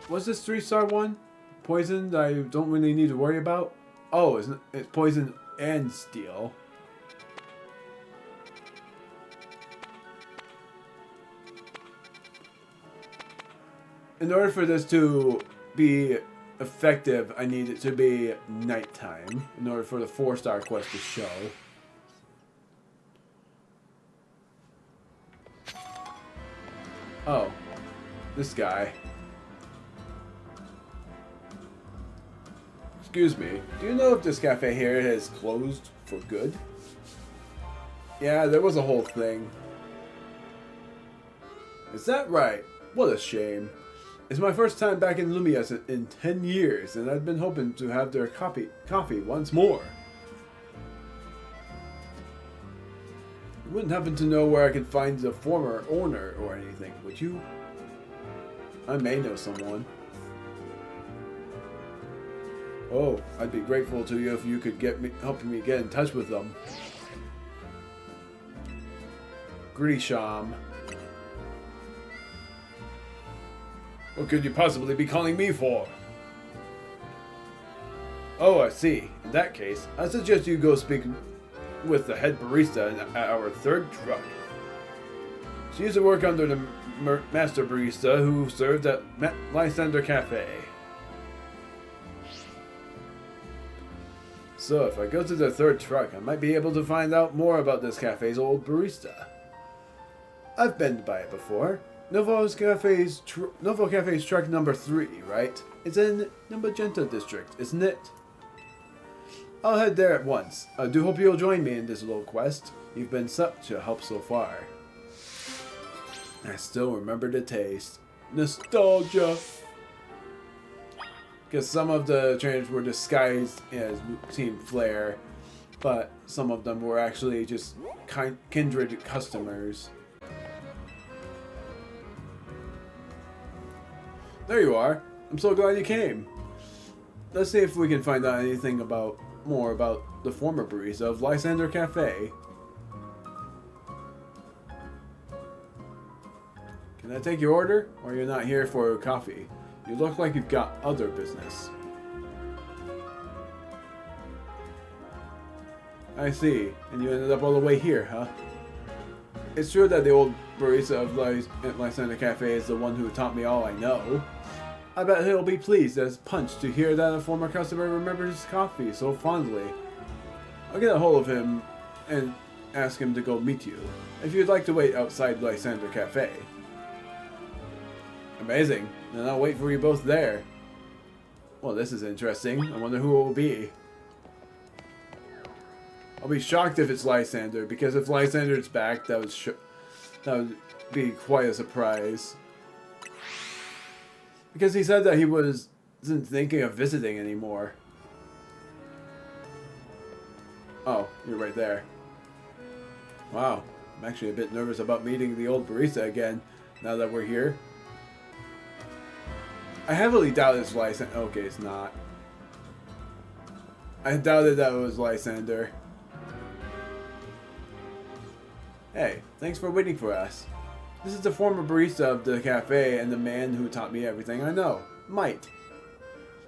what's this 3-star one? Poison that I don't really need to worry about? Oh, it's poison and steel. In order for this to be effective, I need it to be nighttime in order for the 4-star quest to show. Oh, this guy. Excuse me, do you know if this cafe here has closed for good? Yeah, there was a whole thing. Is that right? What a shame. It's my first time back in Lumias in 10 years, and I've been hoping to have their coffee once more. You wouldn't happen to know where I could find the former owner or anything, would you? I may know someone. Oh, I'd be grateful to you if you could help me get in touch with them. Grisham. What could you possibly be calling me for? Oh, I see. In that case, I suggest you go speak with the head barista at our 3rd truck. She used to work under the master barista who served at Lysander Café. So, if I go to the 3rd truck, I might be able to find out more about this cafe's old barista. I've been by it before. Novo Cafe's truck number 3, right? It's in the Magenta district, isn't it? I'll head there at once. I do hope you'll join me in this little quest. You've been such a help so far. I still remember the taste. Nostalgia! Because some of the trainers were disguised as Team Flare, but some of them were actually just kindred customers. There you are. I'm so glad you came. Let's see if we can find out anything more about the former barista of Lysander Café. Can I take your order? Or you're not here for coffee? You look like you've got other business. I see. And you ended up all the way here, huh? It's true that the old barista of Lysander Cafe is the one who taught me all I know. I bet he'll be pleased as punch to hear that a former customer remembers his coffee so fondly. I'll get a hold of him and ask him to go meet you, if you'd like to wait outside Lysander Cafe. Amazing. Then I'll wait for you both there. Well, this is interesting. I wonder who it will be. I'll be shocked if it's Lysander, because if Lysander's back, that would be quite a surprise. Because he said that he wasn't thinking of visiting anymore. Oh, you're right there. Wow, I'm actually a bit nervous about meeting the old barista again, now that we're here. I heavily doubt it's Lysander. Okay, it's not. I doubted that it was Lysander. Hey, thanks for waiting for us. This is the former barista of the cafe and the man who taught me everything I know, Mike.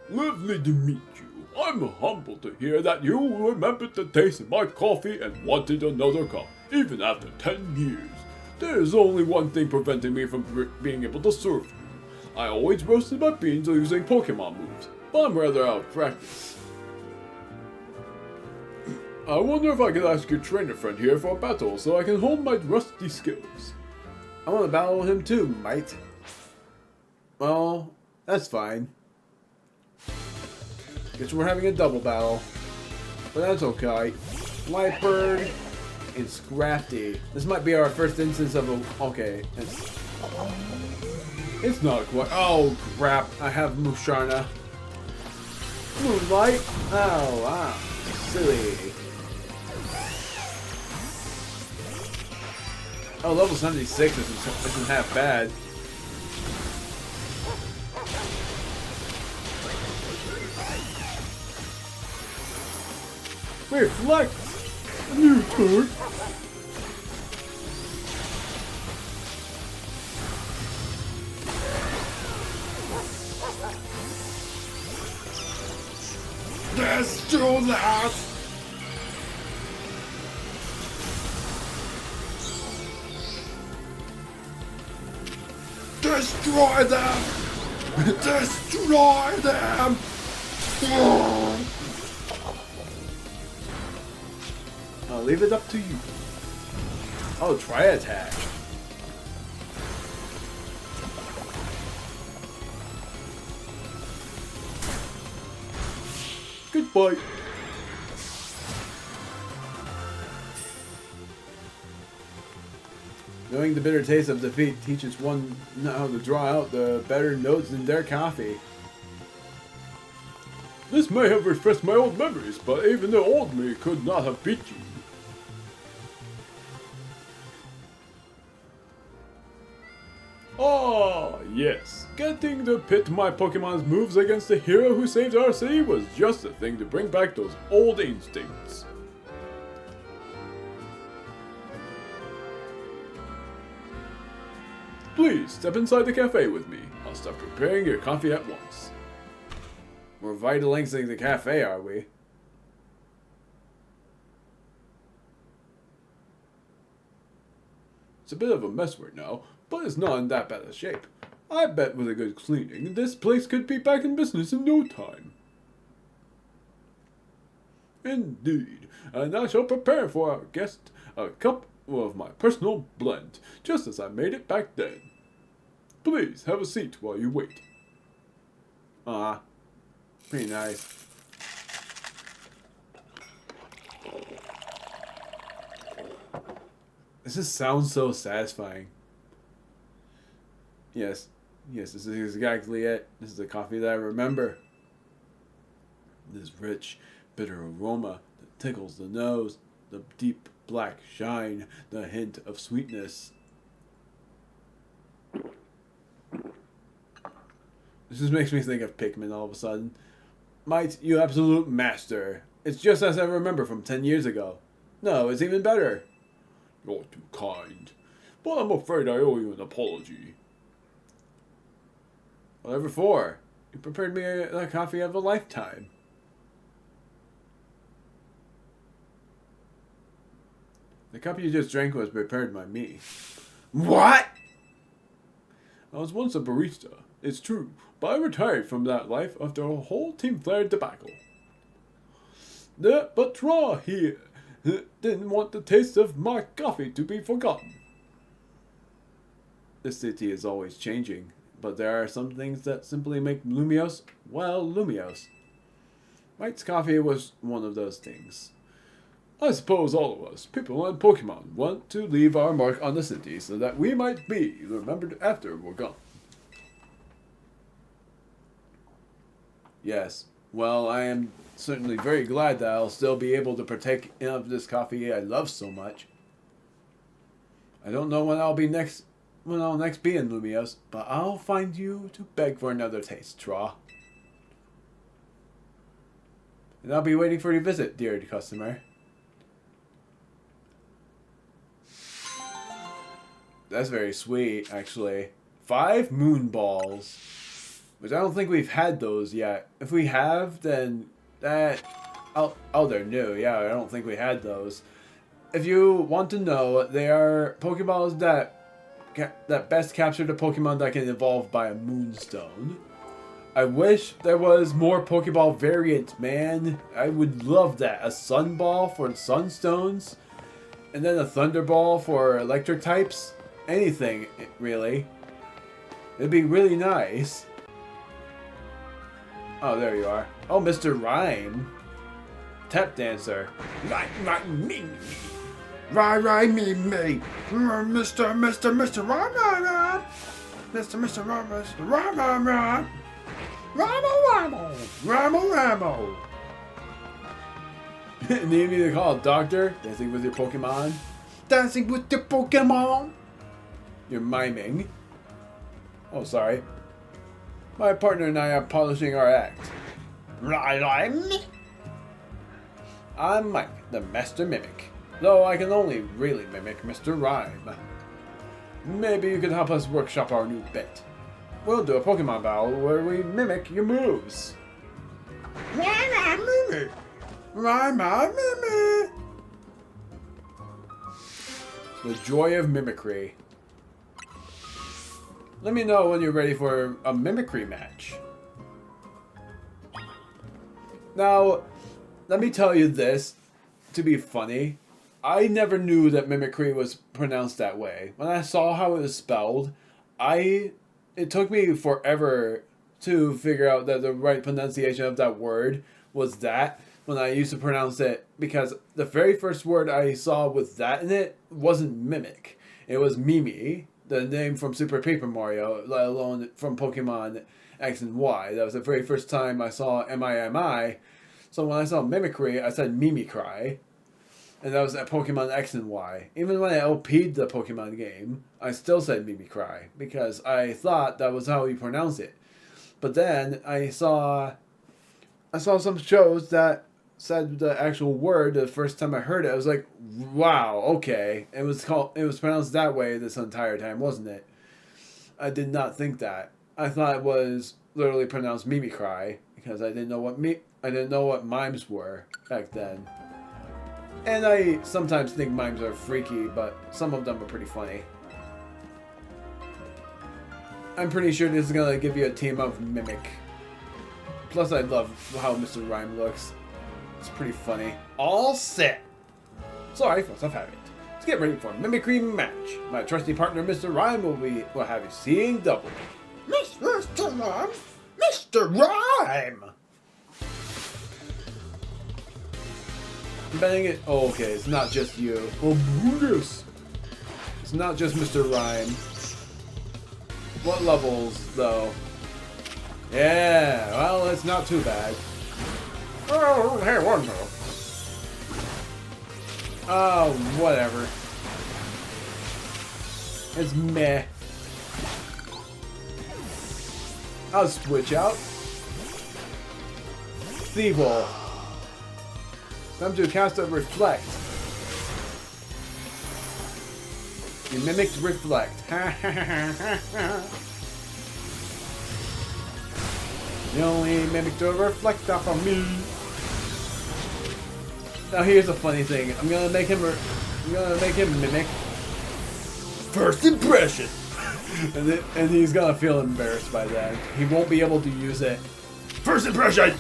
Lovely to meet you. I'm humbled to hear that you remembered the taste of my coffee and wanted another cup, even after 10 years. There is only one thing preventing me from being able to serve you. I always roasted my beans using Pokemon moves, but I'm rather out of practice. I wonder if I could ask your trainer friend here for a battle so I can hone my rusty skills. I want to battle him too, mate. Well, that's fine. Guess we're having a double battle. But that's okay. Lightbird and Scrafty. This might be our first instance of a... Okay. It's not quite... Oh, crap. I have Musharna. Moonlight? Oh, wow. Silly. Oh, level 76 isn't half bad. Reflect! New turn! Let's do that! Destroy them! Destroy them! I'll leave it up to you. Oh, try attack. Goodbye. Knowing the bitter taste of defeat teaches one how to draw out the better notes in their coffee. This may have refreshed my old memories, but even the old me could not have beat you. Ah, yes. Getting to pit my Pokemon's moves against the hero who saved our city was just the thing to bring back those old instincts. Please, step inside the cafe with me. I'll start preparing your coffee at once. We're vitalizing the cafe, are we? It's a bit of a mess right now, but it's not in that bad a shape. I bet with a good cleaning, this place could be back in business in no time. Indeed, and I shall prepare for our guest a cup of my personal blend, just as I made it back then. Please have a seat while you wait. Pretty nice. This just sounds so satisfying. Yes, this is exactly it. This is the coffee that I remember. This rich, bitter aroma that tickles the nose, the deep black shine, the hint of sweetness. This just makes me think of Pikmin all of a sudden. Might, you absolute master. It's just as I remember from 10 years ago. No, it's even better. You're too kind, but I'm afraid I owe you an apology. Whatever for? You prepared me a coffee of a lifetime. The cup you just drank was prepared by me. What? I was once a barista, it's true, but I retired from that life after a whole team flared debacle. But Ra here didn't want the taste of my coffee to be forgotten. The city is always changing, but there are some things that simply make Lumios, well, Lumios. Mike's coffee was one of those things. I suppose all of us, people and Pokemon, want to leave our mark on the city so that we might be remembered after we're gone. Yes. Well, I am certainly very glad that I'll still be able to partake of this coffee I love so much. I don't know when I'll next be in Lumios, but I'll find you to beg for another taste, Tra. And I'll be waiting for your visit, dear customer. That's very sweet, actually. 5 moon balls. Which I don't think we've had those yet. If we have, then that... Oh, they're new. Yeah, I don't think we had those. If you want to know, they are Pokeballs that best capture the Pokemon that can evolve by a Moonstone. I wish there was more Pokeball variants, man. I would love that. A Sun Ball for Sunstones. And then a Thunder Ball for Electric types. Anything, really. It'd be really nice. Oh, there you are. Oh, Mr. Rhyme. Tap Dancer. Me. Rhyme, me. Mr. Rhyme. Mr. Rhyme. Ramo. Need me to call a doctor? Dancing with your Pokemon? Dancing with your Pokemon? You're miming. Oh, sorry. My partner and I are polishing our act. I'm Mike, the Master Mimic. Though I can only really mimic Mr. Rhyme. Maybe you could help us workshop our new bit. We'll do a Pokemon battle where we mimic your moves. Why not Mimi? Why not Mimi? The joy of mimicry. Let me know when you're ready for a mimicry match. Now, let me tell you this, to be funny. I never knew that mimicry was pronounced that way. When I saw how it was spelled, it took me forever to figure out that the right pronunciation of that word was that when I used to pronounce it, because the very first word I saw with that in it wasn't mimic. It was Mimi, the name from Super Paper Mario, let alone from Pokemon X and Y. That was the very first time I saw M-I-M-I. So when I saw mimicry, I said Mimicry. And that was at Pokemon X and Y. Even when I LP'd the Pokemon game, I still said Mimicry, because I thought that was how you pronounce it. But then I saw some shows that said the actual word the first time I heard it. I was like, wow, okay. It was pronounced that way this entire time, wasn't it? I did not think that. I thought it was literally pronounced Mimicry, because I didn't know what mimes were back then. And I sometimes think mimes are freaky, but some of them are pretty funny. I'm pretty sure this is gonna give you a team of Mimic. Plus, I love how Mr. Rhyme looks. It's pretty funny. All set! Sorry for tough habit. Let's get ready for a mimicry match. My trusty partner, Mr. Rhyme, will have you seeing double. Mr. Rhyme! Mr. Rhyme! I'm betting it. Oh, okay, it's not just you. Oh, Brutus! It's not just Mr. Rhyme. What levels, though? Yeah, well, it's not too bad. Oh, hey, one more. Oh, whatever. It's meh. I'll switch out. Thievel. Time to cast a Reflect. You mimicked Reflect. You only mimicked a Reflect off of me. Now here's the funny thing. I'm gonna make him mimic First Impression. and he's gonna feel embarrassed by that. He won't be able to use it. First Impression!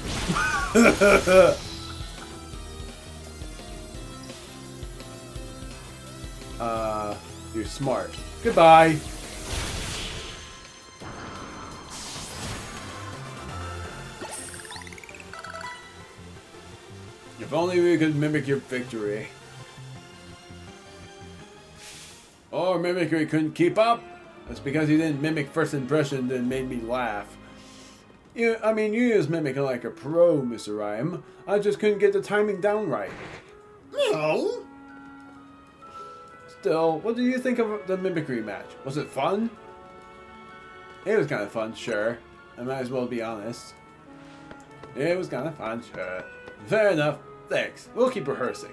You're smart. Goodbye. If only we could mimic your victory. Or mimicry couldn't keep up. That's because you didn't mimic First Impression and made me laugh. You use mimicking like a pro, Mr. Rhyme. I just couldn't get the timing down right. No. Still, what do you think of the mimicry match? Was it fun? It was kind of fun, sure. I might as well be honest. It was kind of fun, sure. Fair enough. Thanks. We'll keep rehearsing.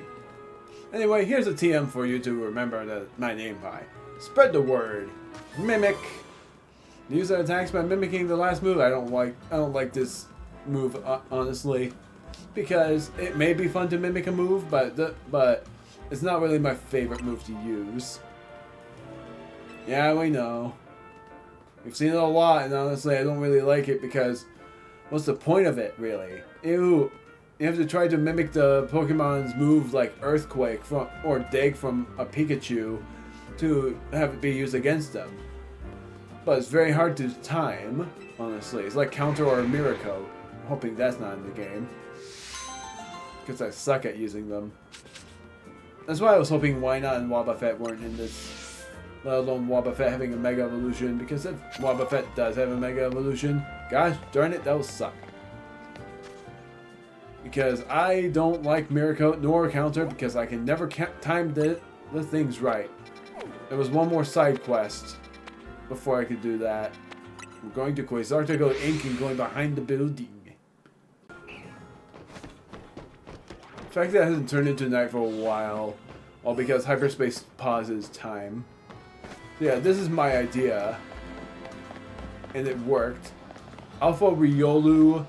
Anyway, here's a TM for you to remember my name by. Spread the word. Mimic. Use the attacks by mimicking the last move. I don't like this move, honestly, because it may be fun to mimic a move, but it's not really my favorite move to use. Yeah, we know. We've seen it a lot, and honestly, I don't really like it because what's the point of it, really? Ew. You have to try to mimic the Pokemon's move like Earthquake or Dig from a Pikachu to have it be used against them. But it's very hard to time, honestly. It's like Counter or Miracle. I'm hoping that's not in the game, because I suck at using them. That's why I was hoping Wynaut and Wobbuffet weren't in this, let alone Wobbuffet having a Mega Evolution, because if Wobbuffet does have a Mega Evolution, gosh darn it, that will suck. Because I don't like Miracle nor Counter, because I can never time the things right. There was one more side quest before I could do that. We're going to Quasartigo Inc. and going behind the building. The fact that it hasn't turned into night for a while, all because hyperspace pauses time. So yeah, this is my idea, and it worked. Alpha Riolu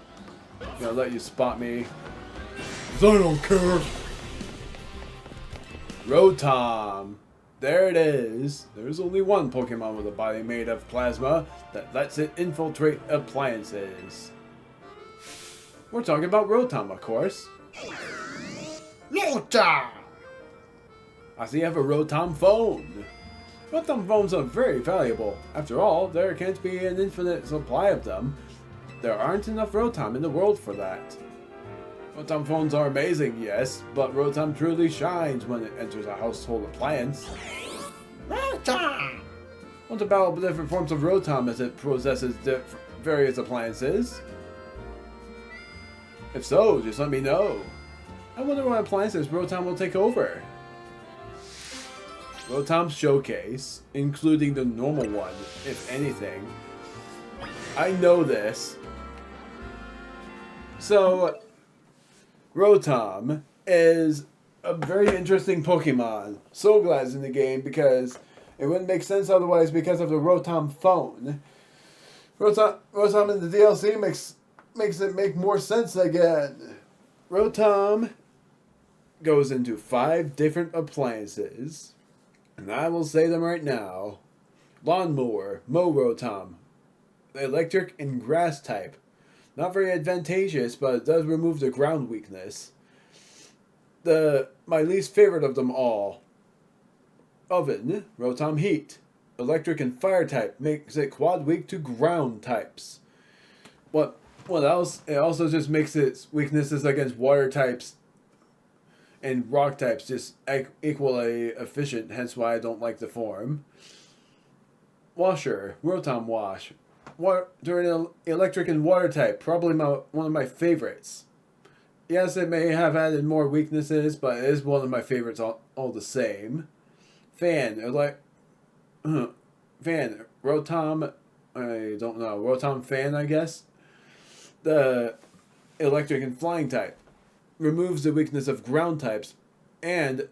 Gonna let you spot me. 'Cause I don't care. Rotom. There it is. There's only one Pokemon with a body made of plasma that lets it infiltrate appliances. We're talking about Rotom, of course. Rotom! I see you have a Rotom phone. Rotom phones are very valuable. After all, there can't be an infinite supply of them. There aren't enough Rotom in the world for that. Rotom phones are amazing, yes, but Rotom truly shines when it enters a household appliance. Rotom! Want to battle different forms of Rotom as it possesses various appliances? If so, just let me know. I wonder what appliances Rotom will take over. Rotom's showcase, including the normal one, if anything. I know this. So, Rotom is a very interesting Pokemon. So glad it's in the game because it wouldn't make sense otherwise because of the Rotom phone. Rotom in the DLC makes it make more sense again. Rotom goes into 5 different appliances. And I will say them right now. Lawnmower, Rotom, electric and grass type. Not very advantageous, but it does remove the ground weakness. My least favorite of them all. Oven, Rotom heat. Electric and fire type makes it quad weak to ground types. What else? It also just makes its weaknesses against water types and rock types just equally efficient, hence why I don't like the form. Washer, Rotom Wash. During an electric and water type, probably one of my favorites. Yes, it may have added more weaknesses, but it is one of my favorites all the same. Fan, Fan, Rotom, I don't know, Rotom Fan, I guess. The electric and flying type removes the weakness of ground types and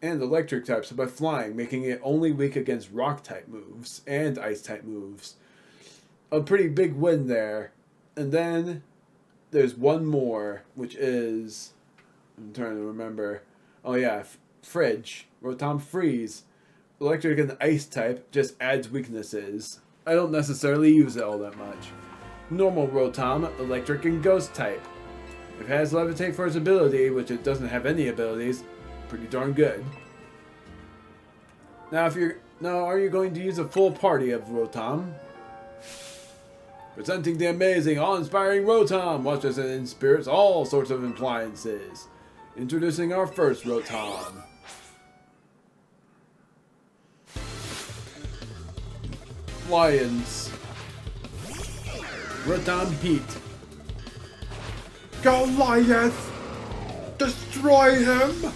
electric types by flying, making it only weak against rock type moves and ice type moves. A pretty big win there. And then there's one more, which is, I'm trying to remember. Oh yeah, Fridge, Rotom Freeze. Electric and ice type just adds weaknesses. I don't necessarily use it all that much. Normal Rotom, electric and ghost type. If it has Levitate for its ability, which it doesn't have any abilities, pretty darn good. Now, are you going to use a full party of Rotom? Presenting the amazing, awe-inspiring Rotom! Watch as it inspires all sorts of appliances. Introducing our first Rotom. Lions. Rotom Heat. Goliath! Destroy him!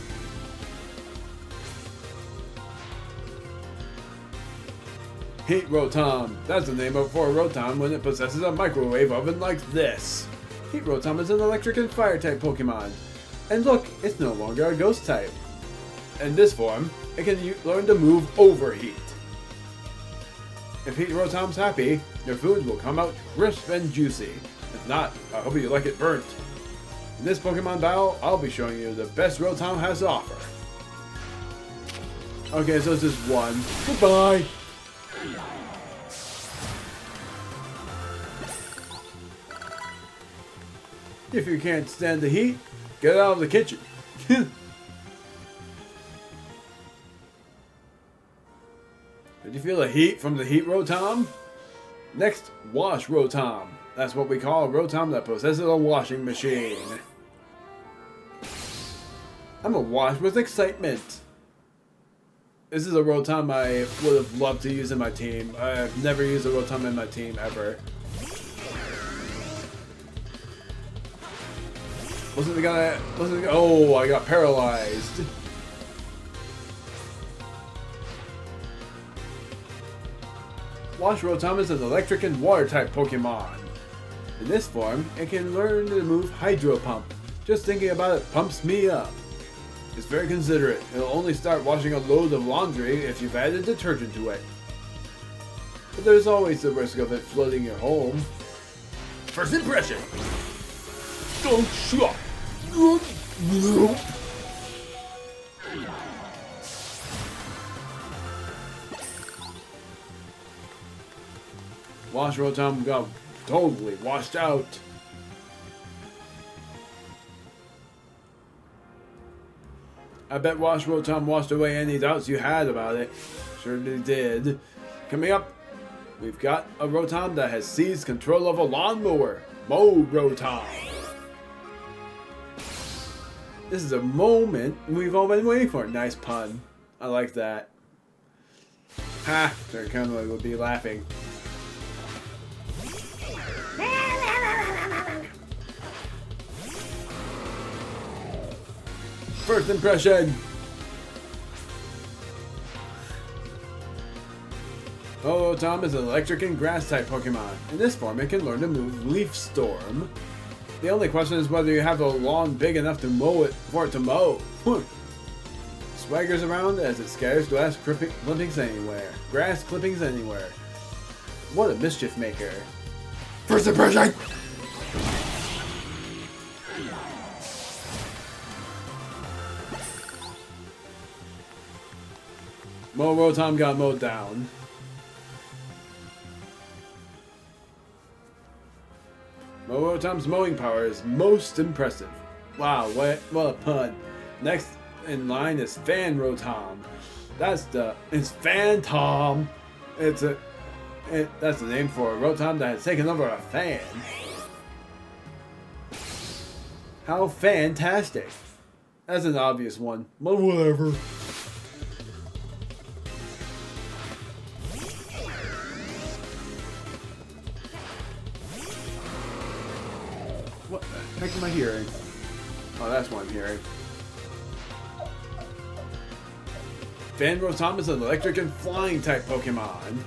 Heat Rotom. That's the name for a Rotom when it possesses a microwave oven like this. Heat Rotom is an electric and fire type Pokemon. And look, it's no longer a ghost type. In this form, it can learn to move Overheat. If Heat Rotom's happy, your food will come out crisp and juicy. If not, I hope you like it burnt. In this Pokemon battle, I'll be showing you the best Rotom has to offer. Okay, so it's just one. Goodbye! If you can't stand the heat, get out of the kitchen. Did you feel the heat from the Heat Rotom? Next, Wash Rotom. That's what we call a Rotom that possesses a washing machine. I'm awash with excitement. This is a Rotom I would have loved to use in my team. I've never used a Rotom in my team ever. Oh, I got paralyzed. Wash Rotom is an electric and water type Pokemon. In this form, it can learn to move Hydro Pump. Just thinking about it pumps me up. It's very considerate. It'll only start washing a load of laundry if you've added detergent to it. But there's always the risk of it flooding your home. First impression! Don't shot. Wash Rotom got totally washed out. I bet Wash Rotom washed away any doubts you had about it. Surely did. Coming up, we've got a Rotom that has seized control of a lawnmower. Mow Rotom. This is a moment we've all been waiting for. Nice pun. I like that. Ha! Turkamoi would be laughing. First impression. Rotom is an electric and grass type Pokemon. In this form, it can learn to move Leaf Storm. The only question is whether you have a lawn big enough to mow it for it to mow. Swaggers around as it scatters clippings anywhere. Grass clippings anywhere. What a mischief maker. First impression. Rotom got mowed down. Rotom's mowing power is most impressive. Wow, what a pun. Next in line is Fan Rotom. It's Phantom. That's the name for a Rotom that has taken over a fan. How fantastic. That's an obvious one. But whatever. What the heck am I hearing? Oh, that's what I'm hearing. Fan Rotom is an electric and flying type Pokemon.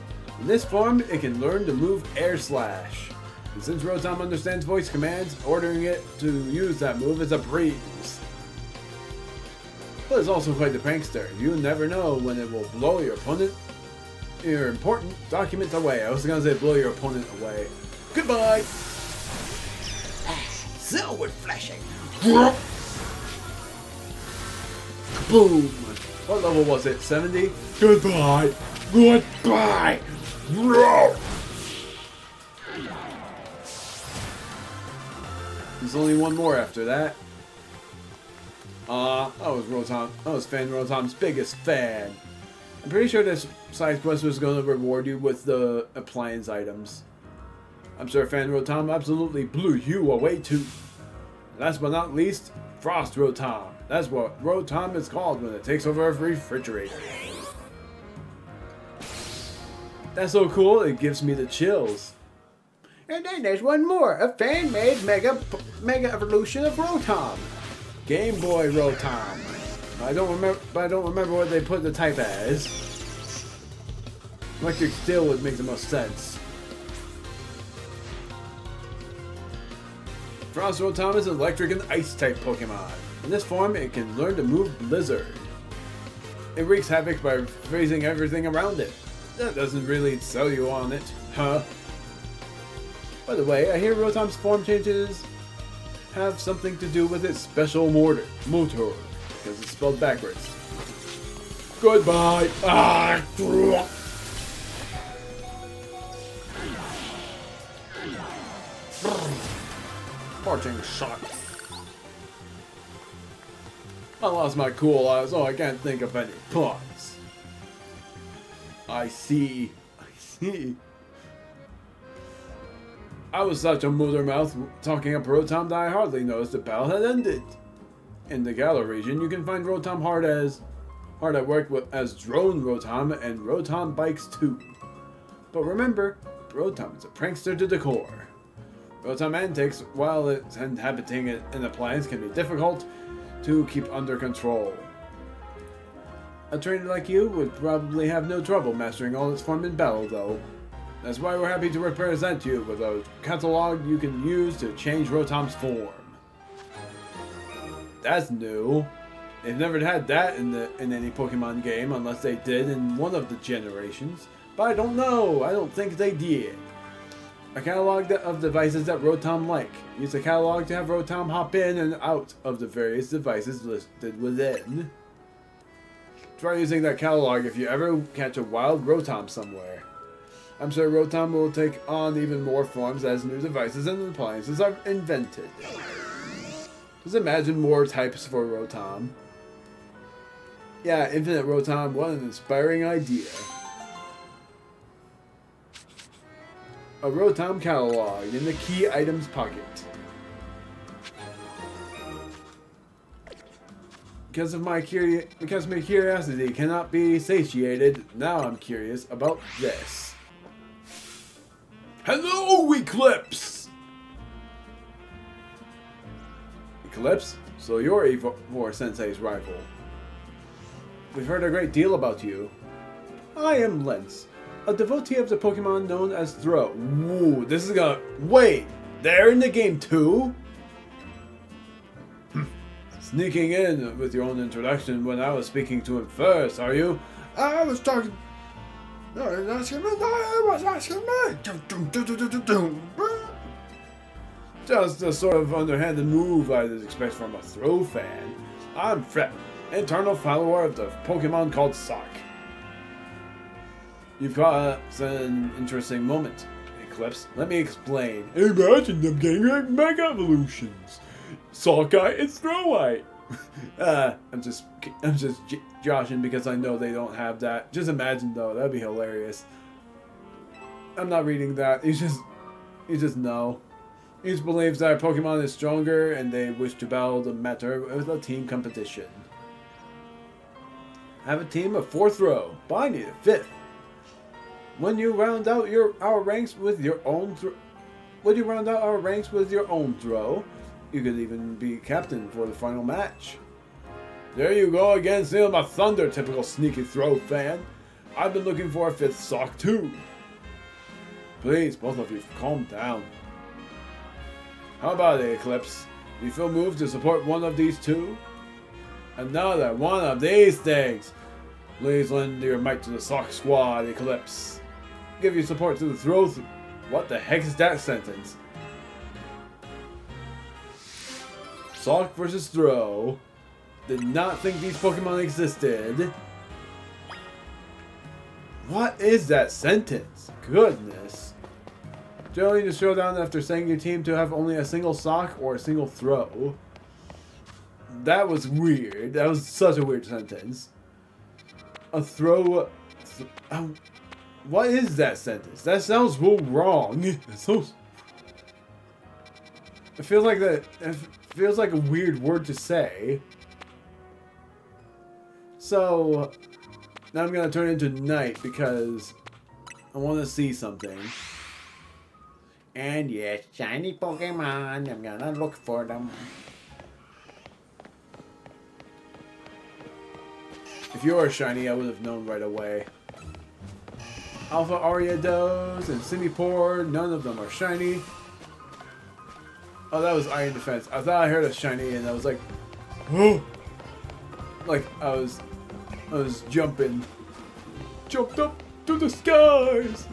In this form, it can learn to move Air Slash. And since Rotom understands voice commands, ordering it to use that move is a breeze. But it's also quite the prankster. You never know when it will blow your important document away. I was gonna say blow your opponent away. Goodbye! So refreshing. Boom! What level was it? 70? Goodbye. Goodbye. There's only one more after that. That was Fan Rotom's biggest fan. I'm pretty sure this side quest was going to reward you with the appliance items. I'm sure Fan Rotom absolutely blew you away too. Last but not least, Frost Rotom. That's what Rotom is called when it takes over a refrigerator. That's so cool, it gives me the chills. And then there's one more, a fan-made Mega Evolution of Rotom. Game Boy Rotom. I don't remember what they put the type as. Electric Steel would make the most sense. Frost Rotom is an electric and ice type Pokemon. In this form, it can learn to move Blizzard. It wreaks havoc by freezing everything around it. That doesn't really sell you on it, huh? By the way, I hear Rotom's form changes have something to do with its special motor, because it's spelled backwards. Goodbye. Parting shot. I lost my cool eyes, so I can't think of any puns. I see. I was such a motor mouth talking up Rotom that I hardly noticed the battle had ended. In the Galar region, you can find Rotom hard at work as Drone Rotom and Rotom Bikes too. But remember, Rotom is a prankster to the core. Rotom antics, while it's inhabiting an appliance, can be difficult to keep under control. A trainer like you would probably have no trouble mastering all its form in battle though. That's why we're happy to represent you with a catalog you can use to change Rotom's form. That's new. They've never had that in any Pokemon game unless they did in one of the generations. But I don't know. I don't think they did. A catalog of devices that Rotom like. Use the catalog to have Rotom hop in and out of the various devices listed within. Try using that catalog if you ever catch a wild Rotom somewhere. I'm sure Rotom will take on even more forms as new devices and appliances are invented. Just imagine more types for Rotom. Yeah, Infinite Rotom, what an inspiring idea. A Rotom catalog in the key items pocket. Because my curiosity cannot be satiated, now I'm curious about this. Hello, Eclipse! Eclipse? So you're Evor Sensei's rival. We've heard a great deal about you. I am Lens, a devotee of the Pokemon known as Throw. Woo, this is gonna... Wait! They're in the game too? Sneaking in with your own introduction when I was speaking to him first, are you? I was talking... No, it was asking me. Just the sort of underhanded move I'd expect from a Throw fan. I'm Fred, eternal follower of the Pokemon called Sock. You've got an interesting moment, Eclipse. Let me explain. Imagine them getting like Mega Evolutions. Sockeye and Throweye. I'm just joshing because I know they don't have that. Just imagine though, that'd be hilarious. I'm not reading that. You just know. He just believes that Pokemon is stronger and they wish to battle the matter with a team competition. Have a team of 4 Throw, but I need a 5th. When you round out our ranks with your own Throw, you could even be captain for the final match. There you go again, stealing my thunder, typical sneaky Throw fan. I've been looking for a 5th Sock too. Please, both of you, calm down. How about it, Eclipse? Do you feel moved to support one of these two? Another one of these things! Please lend your might to the Sock Squad, Eclipse. Give your support to the Throw. What the heck is that sentence? Sock versus Throw. Did not think these Pokemon existed. What is that sentence? Goodness. Joining the showdown after setting your team to have only a single Sock or a single Throw. That was weird. That was such a weird sentence. A Throw... what is that sentence? That sounds real wrong. It feels like that. It feels like a weird word to say. So now I'm gonna turn into night because I want to see something. And yes, shiny Pokemon. I'm gonna look for them. If you were shiny, I would have known right away. Alpha Ariados and Simipour, none of them are shiny. Oh, that was Iron Defense. I thought I heard a shiny and I was like, oh! Like I was jumping. Jumped up to the skies!